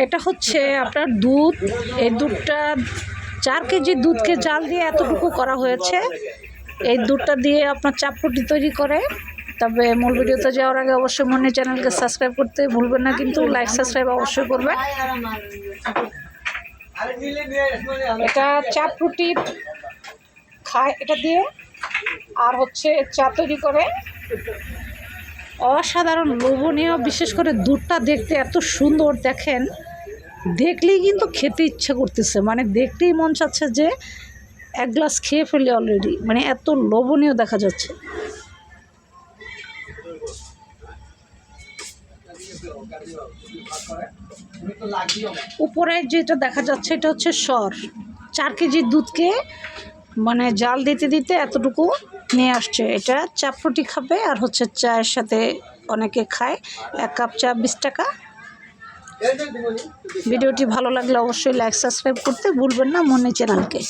এটা হচ্ছে আপনার দুধ। এই দুধটা 4 কেজি দুধকে জাল দিয়ে এতটুকু করা হয়েছে। এই দুধটা দিয়ে আপনার চাপরুটি তৈরি করে। তবে মূল ভিডিওতে যাওয়ার আগে অবশ্যই মনে চ্যানেলকে সাবস্ক্রাইব করতে ভুলবেন না, কিন্তু লাইক সাবস্ক্রাইব অবশ্যই করবেন। এটা চাপরুটি খায় এটা দিয়ে, আর হচ্ছে চা তৈরি করে। অসাধারণ লোভনীয়, বিশেষ করে দুধটা দেখতে এত সুন্দর, দেখেন দেখলেই কিন্তু খেতে ইচ্ছে করতেছে, মানে দেখলেই মন চাচ্ছে যে এক গ্লাস খেয়ে ফেলি অলরেডি, মানে এত লোভনীয় দেখা যাচ্ছে। উপরে যেটা দেখা যাচ্ছে এটা হচ্ছে সর। 4 কেজি দুধকে মানে জাল দিতে দিতে এতটুকু নিয়ে আসছে। এটা চাপরুটি খাবে আর হচ্ছে চায়ের সাথে অনেকে খায়। 1 কাপ চা 20 টাকা। ভিডিওটি ভালো লাগলে অবশ্যই লাইক সাবস্ক্রাইব করতে ভুলবেন না মনে চ্যানেলকে।